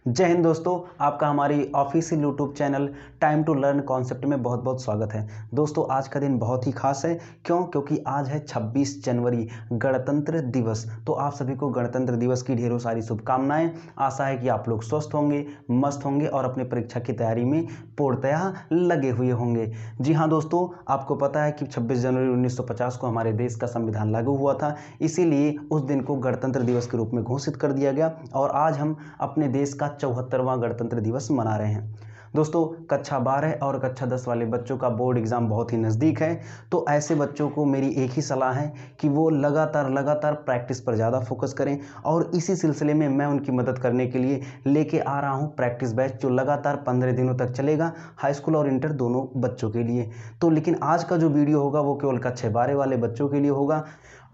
जय हिंद दोस्तों, आपका हमारी official YouTube channel time to learn concept में बहुत बहुत स्वागत है। दोस्तों आज का दिन बहुत ही खास है। क्योंकि आज है 26 जनवरी, गणतंत्र दिवस। तो आप सभी को गणतंत्र दिवस की ढेरों सारी शुभकामनाएं। आशा है कि आप लोग स्वस्थ होंगे, मस्त होंगे और अपने परीक्षा की तैयारी में पूर्णतया लगे हुए होंगे। जी हाँ दोस्तों, आपको पता है कि 26 जनवरी 1950 को हमारे देश का संविधान लागू हुआ था। इसीलिए उस दिन को गणतंत्र दिवस के रूप में घोषित कर दिया गया और आज हम अपने देश का 74वां गणतंत्र दिवस मना रहे हैं। दोस्तों कक्षा 12 और कक्षा 10 वाले बच्चों का बोर्ड एग्ज़ाम बहुत ही नज़दीक है। तो ऐसे बच्चों को मेरी एक ही सलाह है कि वो लगातार प्रैक्टिस पर ज़्यादा फोकस करें। और इसी सिलसिले में मैं उनकी मदद करने के लिए लेके आ रहा हूँ प्रैक्टिस बैच, जो लगातार 15 दिनों तक चलेगा, हाई स्कूल और इंटर दोनों बच्चों के लिए। तो लेकिन आज का जो वीडियो होगा वो केवल कक्षा 12 वाले बच्चों के लिए होगा।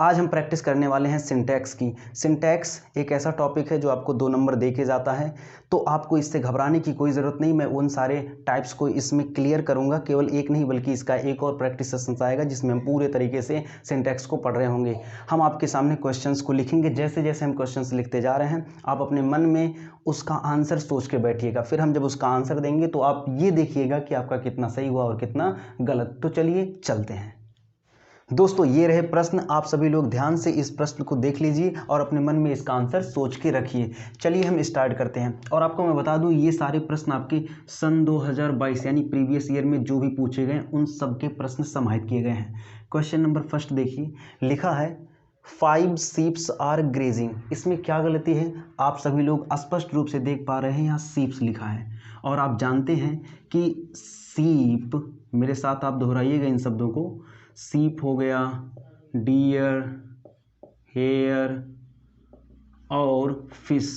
आज हम प्रैक्टिस करने वाले हैं सिंटैक्स की। सिंटैक्स एक ऐसा टॉपिक है जो आपको 2 नंबर दे के जाता है, तो आपको इससे घबराने की कोई ज़रूरत नहीं। मैं उन सारे टाइप्स को इसमें क्लियर करूंगा, केवल एक नहीं बल्कि इसका एक और प्रैक्टिस सेशन आएगा जिसमें हम पूरे तरीके से सिंटैक्स को पढ़ रहे होंगे। हम आपके सामने क्वेश्चंस को लिखेंगे। जैसे जैसे हम क्वेश्चंस लिखते जा रहे हैं आप अपने मन में उसका आंसर सोच के बैठिएगा। फिर हम जब उसका आंसर देंगे तो आप ये देखिएगा कि आपका कितना सही हुआ और कितना गलत। तो चलिए चलते हैं। दोस्तों ये रहे प्रश्न, आप सभी लोग ध्यान से इस प्रश्न को देख लीजिए और अपने मन में इसका आंसर सोच के रखिए। चलिए हम स्टार्ट करते हैं। और आपको मैं बता दूं, ये सारे प्रश्न आपके सन 2022 यानी प्रीवियस ईयर में जो भी पूछे गए उन सब के प्रश्न समाहित किए गए हैं। क्वेश्चन नंबर फर्स्ट देखिए, लिखा है 5 शीप्स आर ग्रेजिंग। इसमें क्या गलती है आप सभी लोग स्पष्ट रूप से देख पा रहे हैं, यहाँ शीप्स लिखा है। और आप जानते हैं कि शीप, मेरे साथ आप दोहराइएगा इन शब्दों को, शीप हो गया, डियर, हेयर और फिश।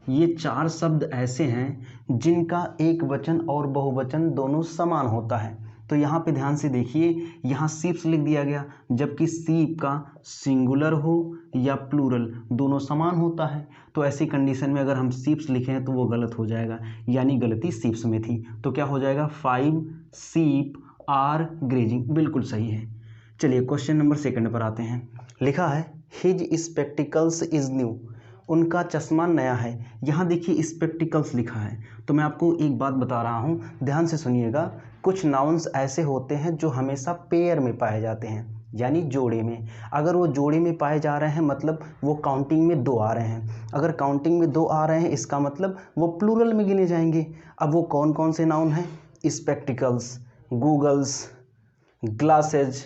ये 4 शब्द ऐसे हैं जिनका एक वचन और बहुवचन दोनों समान होता है। तो यहाँ पे ध्यान से देखिए, यहाँ शीप्स लिख दिया गया, जबकि शीप का सिंगुलर हो या प्लूरल दोनों समान होता है। तो ऐसी कंडीशन में अगर हम शीप्स लिखें तो वो गलत हो जाएगा, यानी गलती शीप्स में थी। तो क्या हो जाएगा, 5 शीप आर ग्रेजिंग, बिल्कुल सही है। चलिए क्वेश्चन नंबर सेकंड पर आते हैं। लिखा है हिज स्पेक्टिकल्स इज न्यू। उनका चश्मा नया है। यहाँ देखिए स्पेक्टिकल्स लिखा है। तो मैं आपको एक बात बता रहा हूँ, ध्यान से सुनिएगा। कुछ नाउन्स ऐसे होते हैं जो हमेशा पेयर में पाए जाते हैं, यानी जोड़े में। अगर वो जोड़े में पाए जा रहे हैं मतलब वो काउंटिंग में 2 आ रहे हैं। अगर काउंटिंग में 2 आ रहे हैं इसका मतलब वो प्लूरल में गिने जाएंगे। अब वो कौन कौन से नाउन हैं? Spectacles, goggles, glasses,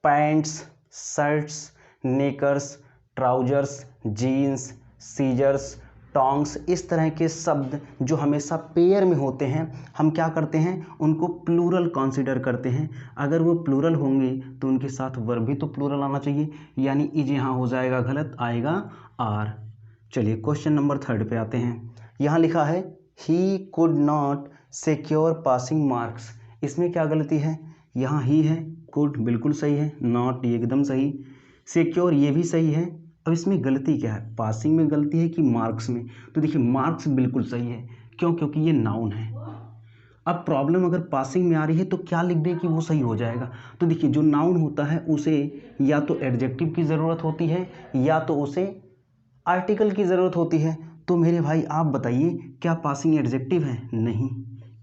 pants, shirts, knickers, trousers, jeans, scissors, tongs. इस तरह के शब्द जो हमेशा पेयर में होते हैं, हम क्या करते हैं, उनको प्लूरल कंसीडर करते हैं। अगर वो प्लूरल होंगे तो उनके साथ वर्ब भी तो प्लूरल आना चाहिए, यानी इज यहाँ हो जाएगा गलत, आएगा आर। चलिए क्वेश्चन नंबर थर्ड पे आते हैं। यहाँ लिखा है he could not secure passing marks. इसमें क्या गलती है? यहाँ ही है, कुड बिल्कुल सही है, नॉट ये एकदम सही, सिक्योर ये भी सही है। अब इसमें गलती क्या है, पासिंग में गलती है कि मार्क्स में? तो देखिए मार्क्स बिल्कुल सही है, क्योंकि ये नाउन है। अब प्रॉब्लम अगर पासिंग में आ रही है तो क्या लिख दे कि वो सही हो जाएगा? तो देखिए जो नाउन होता है उसे या तो एडजेक्टिव की ज़रूरत होती है या तो उसे आर्टिकल की ज़रूरत होती है। तो मेरे भाई आप बताइए, क्या पासिंग एडजेक्टिव है? नहीं।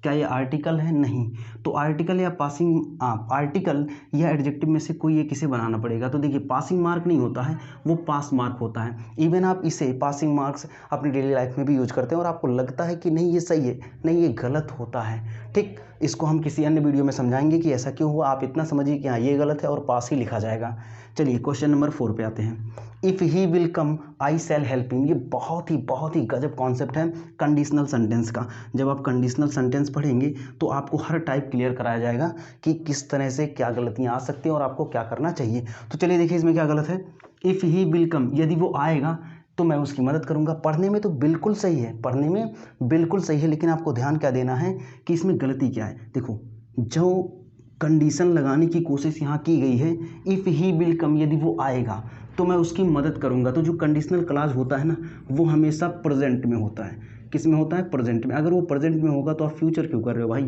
क्या ये आर्टिकल है? नहीं। तो आर्टिकल या पासिंग, आर्टिकल या एडजेक्टिव में से कोई एक इसे बनाना पड़ेगा। तो देखिए पासिंग मार्क नहीं होता है, वो पास मार्क होता है। इवन आप इसे पासिंग मार्क्स अपनी डेली लाइफ में भी यूज करते हैं और आपको लगता है कि नहीं ये सही है, नहीं ये गलत होता है। ठीक, इसको हम किसी अन्य वीडियो में समझाएंगे कि ऐसा क्यों हुआ। आप इतना समझिए कि हाँ ये गलत है और पास ही लिखा जाएगा। चलिए क्वेश्चन नंबर 4 पे आते हैं। If he will come I shell help him. ये बहुत ही गजब कॉन्सेप्ट है कंडीशनल सेंटेंस का। जब आप कंडीशनल सेंटेंस पढ़ेंगे तो आपको हर टाइप क्लियर कराया जाएगा कि किस तरह से क्या गलतियाँ आ सकती हैं और आपको क्या करना चाहिए। तो चलिए देखिए इसमें क्या गलत है। इफ़ ही विल कम, यदि वो आएगा तो मैं उसकी मदद करूंगा। पढ़ने में तो बिल्कुल सही है, पढ़ने में बिल्कुल सही है, लेकिन आपको ध्यान क्या देना है कि इसमें गलती क्या है। देखो जो कंडीशन लगाने की कोशिश यहाँ की गई है, इफ़ ही विल कम, यदि वो आएगा तो मैं उसकी मदद करूंगा। तो जो कंडीशनल क्लॉज होता है ना, वो हमेशा प्रेजेंट में होता है। किस में होता है? प्रेजेंट में। अगर वो प्रेजेंट में होगा तो आप फ्यूचर क्यों कर रहे हो भाई?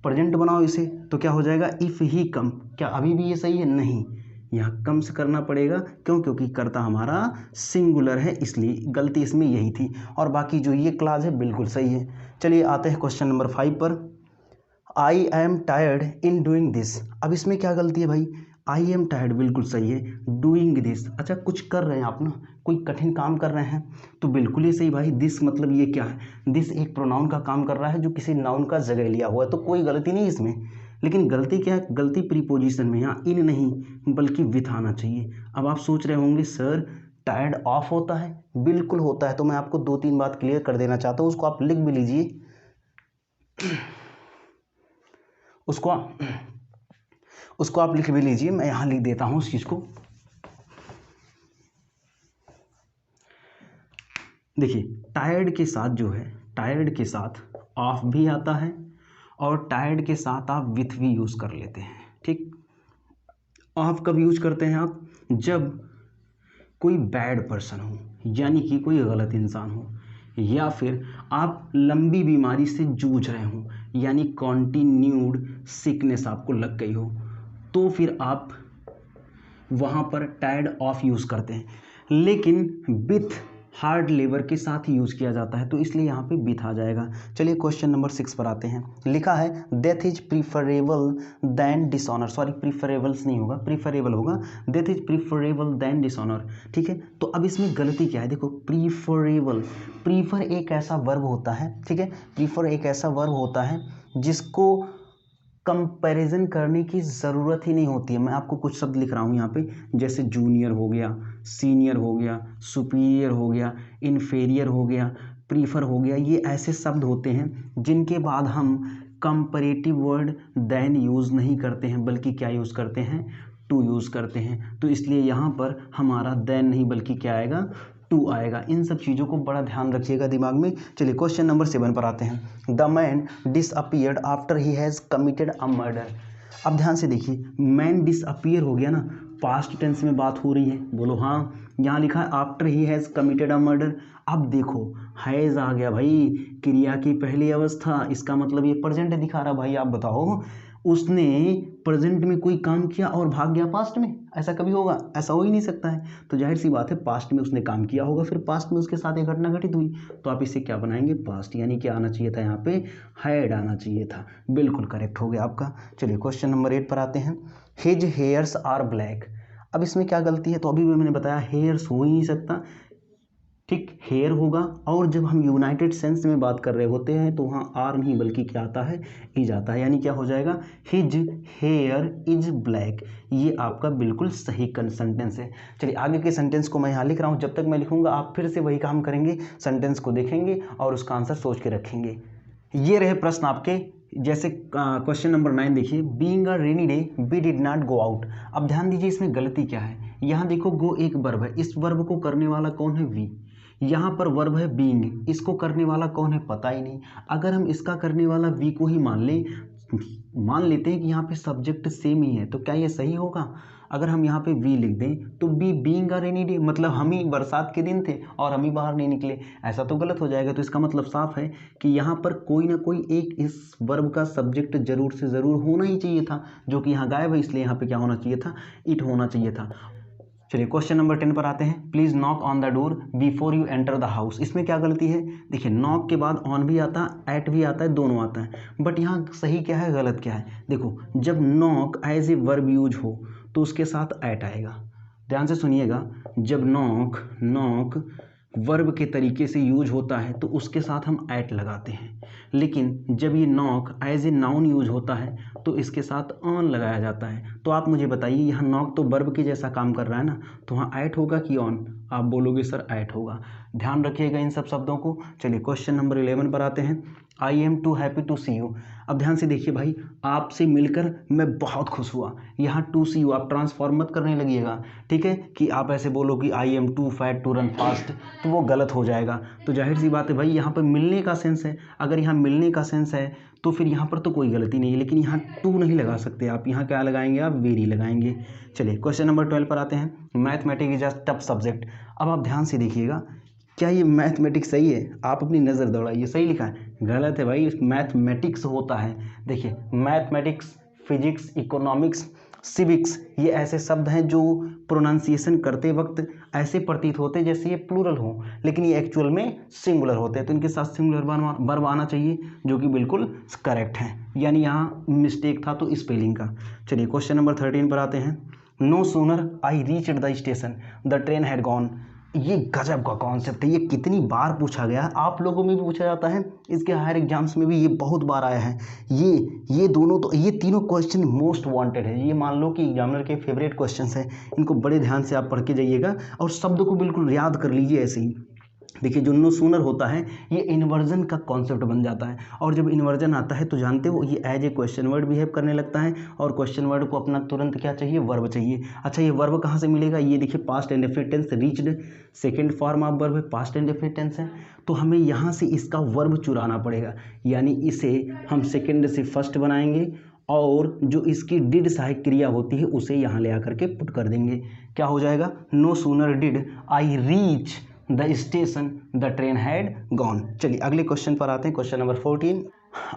प्रेजेंट बनाओ इसे। तो क्या हो जाएगा, इफ़ ही कम। क्या अभी भी ये सही है? नहीं, यहाँ कम से करना पड़ेगा, क्यों? क्योंकि कर्ता हमारा सिंगुलर है, इसलिए गलती इसमें यही थी। और बाकी जो ये क्लास है बिल्कुल सही है। चलिए आते हैं क्वेश्चन नंबर 5 पर। I am tired in doing this. अब इसमें क्या गलती है भाई? आई एम टायर्ड बिल्कुल सही है। डूइंग दिस, अच्छा कुछ कर रहे हैं आप ना, कोई कठिन काम कर रहे हैं, तो बिल्कुल ही सही भाई। दिस मतलब ये क्या है? दिस एक प्रोनाउन का काम कर रहा है जो किसी नाउन का जगह लिया हुआ है, तो कोई गलती नहीं इसमें। लेकिन गलती क्या है? गलती प्रीपोजिशन में, यहाँ इन नहीं बल्कि विथ आना चाहिए। अब आप सोच रहे होंगे सर टायर्ड ऑफ होता है? बिल्कुल होता है। तो मैं आपको 2-3 बात क्लियर कर देना चाहता हूँ, उसको आप लिख भी लीजिए। उसको आप लिख भी लीजिए, मैं यहाँ लिख देता हूँ उस चीज़ को। देखिए टायर्ड के साथ जो है, टायर्ड के साथ ऑफ भी आता है और टायर्ड के साथ आप विथ भी यूज़ कर लेते हैं। ठीक, ऑफ कब यूज करते हैं आप? जब कोई बैड पर्सन हो, यानी कि कोई गलत इंसान हो, या फिर आप लंबी बीमारी से जूझ रहे हो, यानी कॉन्टिन्यूड सिकनेस आपको लग गई हो, तो फिर आप वहाँ पर टायर्ड ऑफ यूज़ करते हैं। लेकिन विथ हार्ड लेबर के साथ ही यूज़ किया जाता है, तो इसलिए यहाँ पे विथ आ जाएगा। चलिए क्वेश्चन नंबर 6 पर आते हैं। लिखा है death is preferable than dishonour. Sorry, preferables नहीं होगा, प्रीफरेबल होगा। Death is preferable than dishonour. ठीक है, तो अब इसमें गलती क्या है? देखो प्रीफरेबल, प्रीफर एक ऐसा वर्ब होता है, ठीक है, प्रीफर एक ऐसा वर्ब होता है जिसको कंपैरिजन करने की ज़रूरत ही नहीं होती है। मैं आपको कुछ शब्द लिख रहा हूँ यहाँ पे, जैसे जूनियर हो गया, सीनियर हो गया, सुपीरियर हो गया, इन्फीरियर हो गया, प्रीफर हो गया। ये ऐसे शब्द होते हैं जिनके बाद हम कंपैरेटिव वर्ड देन यूज़ नहीं करते हैं, बल्कि क्या यूज़ करते हैं? टू यूज़ करते हैं। तो इसलिए यहाँ पर हमारा देन नहीं बल्कि क्या आएगा? टू आएगा। इन सब चीज़ों को बड़ा ध्यान रखिएगा दिमाग में। चलिए क्वेश्चन नंबर 7 पर आते हैं। The man disappeared after he has committed a murder. अब ध्यान से देखिए, मैन डिसअपीयर हो गया ना, पास्ट टेंस में बात हो रही है, बोलो हाँ। यहाँ लिखा है after he has committed a murder. अब देखो हैज़ आ गया भाई, क्रिया की पहली अवस्था, इसका मतलब ये प्रेजेंट दिखा रहा भाई। आप बताओ, उसने प्रेजेंट में कोई काम किया और भाग गया पास्ट में? ऐसा कभी होगा? ऐसा हो ही नहीं सकता है। तो जाहिर सी बात है पास्ट में उसने काम किया होगा, फिर पास्ट में उसके साथ एक घटना घटित हुई, तो आप इसे क्या बनाएंगे? पास्ट, यानी क्या आना चाहिए था? यहाँ पे हैड आना चाहिए था। बिल्कुल करेक्ट हो गया आपका। चलिए क्वेश्चन नंबर 8 पर आते हैं। His hairs are black. अब इसमें क्या गलती है? तो अभी भी मैंने बताया हेयर्स हो ही नहीं सकता, ठीक, हेयर होगा। और जब हम यूनाइटेड सेंस में बात कर रहे होते हैं तो वहाँ आर नहीं बल्कि क्या आता है? इज आता है, यानी क्या हो जाएगा? His here is black. ये आपका बिल्कुल सही सेंटेंस है। चलिए आगे के सेंटेंस को मैं यहाँ लिख रहा हूँ, जब तक मैं लिखूंगा आप फिर से वही काम करेंगे, सेंटेंस को देखेंगे और उसका आंसर सोच के रखेंगे। ये रहे प्रश्न आपके। जैसे क्वेश्चन नंबर 9 देखिए, being a rainy day we did not go out. अब ध्यान दीजिए इसमें गलती क्या है। यहाँ देखो गो एक वर्ब है, इस वर्ब को करने वाला कौन है? वी। यहाँ पर वर्ब है बीइंग, इसको करने वाला कौन है? पता ही नहीं। अगर हम इसका करने वाला वी को ही मान लेते हैं कि यहाँ पे सब्जेक्ट सेम ही है, तो क्या ये सही होगा? अगर हम यहाँ पे वी लिख दें तो B being a rainy day, मतलब हम ही बरसात के दिन थे और हम ही बाहर नहीं निकले, ऐसा तो गलत हो जाएगा। तो इसका मतलब साफ है कि यहाँ पर कोई ना कोई एक इस वर्ब का सब्जेक्ट जरूर से ज़रूर होना ही चाहिए था, जो कि यहाँ गायब है, इसलिए यहाँ पे क्या होना चाहिए था? इट होना चाहिए था। चलिए क्वेश्चन नंबर 10 पर आते हैं। Please knock on the door before you enter the house. इसमें क्या गलती है? देखिए नॉक के बाद ऑन भी आता है, एट भी आता है, दोनों आता है, बट यहाँ सही क्या है गलत क्या है? देखो जब knock as a verb use हो तो उसके साथ एट आएगा। ध्यान से सुनिएगा, जब नॉक वर्ब के तरीके से यूज होता है तो उसके साथ हम एट लगाते हैं, लेकिन जब ये knock as a noun use होता है तो इसके साथ ऑन लगाया जाता है। तो आप मुझे बताइए, यहाँ नॉक तो वर्ब के जैसा काम कर रहा है ना, तो वहाँ एट होगा कि ऑन? आप बोलोगे सर एट होगा। ध्यान रखिएगा इन सब शब्दों को। चलिए क्वेश्चन नंबर 11 पर आते हैं। I am too happy to see you. अब ध्यान से देखिए भाई, आपसे मिलकर मैं बहुत खुश हुआ, यहाँ टू सी यू आप ट्रांसफॉर्म मत करने लगिएगा, ठीक है, कि आप ऐसे बोलो कि I am too fat to run fast, तो वो गलत हो जाएगा। तो जाहिर सी बात है भाई, यहाँ पर मिलने का सेंस है, अगर यहाँ मिलने का सेंस है तो फिर यहाँ पर तो कोई गलती नहीं है, लेकिन यहाँ टू नहीं लगा सकते आप, यहाँ क्या लगाएंगे? आप वेरी लगाएंगे। चलिए क्वेश्चन नंबर 12 पर आते हैं। Mathematics is a tough subject. अब आप ध्यान से देखिएगा, क्या ये मैथमेटिक्स सही है? आप अपनी नज़र दौड़ाइए, सही लिखा है? गलत है भाई, मैथमेटिक्स होता है। देखिए मैथमेटिक्स, फिजिक्स, इकोनॉमिक्स सिविक्स, ये ऐसे शब्द हैं जो प्रोनाउंसिएशन करते वक्त ऐसे प्रतीत होते हैं जैसे ये प्लूरल हो, लेकिन ये एक्चुअल में सिंगुलर होते हैं, तो इनके साथ सिंगुलर वर्ब आना चाहिए, जो कि बिल्कुल करेक्ट है, यानी यहाँ मिस्टेक था तो स्पेलिंग का। चलिए क्वेश्चन नंबर 13 पर आते हैं। No sooner I reached the station the train had gone. ये गजब का कॉन्सेप्ट है, ये कितनी बार पूछा गया है, आप लोगों में भी पूछा जाता है, इसके हायर एग्जाम्स में भी ये बहुत बार आया है। ये दोनों तो ये तीनों क्वेश्चन मोस्ट वांटेड है, ये मान लो कि एग्जामिनर के फेवरेट क्वेश्चंस हैं, इनको बड़े ध्यान से आप पढ़ के जाइएगा और शब्द को बिल्कुल याद कर लीजिए ऐसे ही। देखिए जो नो सूनर होता है ये इन्वर्जन का कॉन्सेप्ट बन जाता है, और जब इन्वर्जन आता है तो जानते हो ये as a question word behave करने लगता है, और क्वेश्चन वर्ड को अपना तुरंत क्या चाहिए, वर्ब चाहिए। अच्छा, ये वर्ब कहाँ से मिलेगा, ये देखिए past indefinite tense reached, second form of verb है, पास्ट इंडेफिनिट टेंस है, तो हमें यहाँ से इसका वर्ब चुराना पड़ेगा, यानी इसे हम सेकेंड से फर्स्ट बनाएंगे और जो इसकी डिड सहायक क्रिया होती है उसे यहाँ ले आकर के पुट कर देंगे। क्या हो जाएगा, no sooner did I reach the station the train had gone. चलिए अगले क्वेश्चन पर आते हैं, question number 14।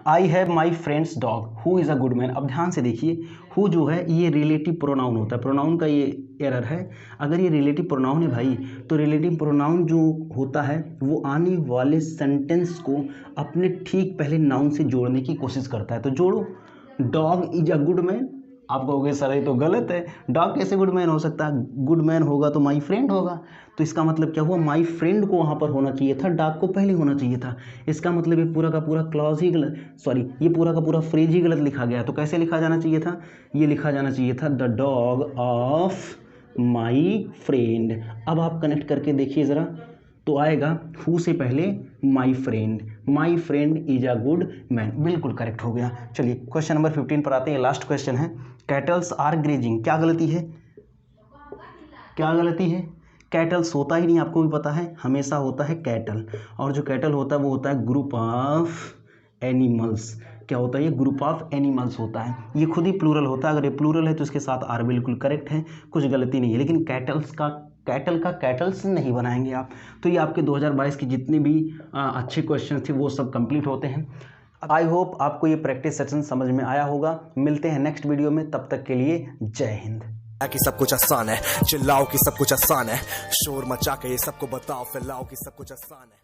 I have my friend's dog who is a good man. अब ध्यान से देखिए, हु जो है ये रिलेटिव प्रोनाउन होता है, प्रोनाउन का ये एरर है। अगर ये रिलेटिव प्रोनाउन है भाई, तो रिलेटिव प्रोनाउन जो होता है वो आने वाले सेंटेंस को अपने ठीक पहले नाउन से जोड़ने की कोशिश करता है। तो जोड़ो, dog is a good man. आप कहोगे सर ये तो गलत है, डॉग कैसे गुड मैन हो सकता है, गुड मैन होगा तो माई फ्रेंड होगा, तो इसका मतलब क्या हुआ, माई फ्रेंड को वहाँ पर होना चाहिए था, डॉग को पहले होना चाहिए था। इसका मतलब ये पूरा का पूरा क्लॉज ही गलत, सॉरी ये पूरा का पूरा फ्रेज ही गलत लिखा गया। तो कैसे लिखा जाना चाहिए था, ये लिखा जाना चाहिए था the dog of my friend. अब आप कनेक्ट करके देखिए ज़रा, तो आएगा हु से पहले my friend is a good man, बिल्कुल करेक्ट हो गया। चलिए क्वेश्चन नंबर 15 पर आते हैं, लास्ट क्वेश्चन है। कैटल्स आर ग्रेजिंग, क्या गलती है, क्या गलती है, कैटल्स होता ही नहीं, आपको भी पता है, हमेशा होता है कैटल, और जो कैटल होता है वो होता है ग्रुप ऑफ एनिमल्स। क्या होता है, ये ग्रुप ऑफ एनिमल्स होता है, ये खुद ही प्लूरल होता है, अगर ये प्लूरल है तो इसके साथ आर बिल्कुल करेक्ट है, कुछ गलती नहीं है। लेकिन कैटल का कैटल्स नहीं बनाएंगे आप। तो ये आपके 2022 के जितने भी अच्छे क्वेश्चन थे वो सब कंप्लीट होते हैं। आई होप आपको ये प्रैक्टिस सेशन समझ में आया होगा। मिलते हैं नेक्स्ट वीडियो में, तब तक के लिए जय हिंद। कि सब कुछ आसान है, चिल्लाओ कि सब कुछ आसान है, शोर मचा के ये सबको बताओ, फैलाओ कि सब कुछ आसान है।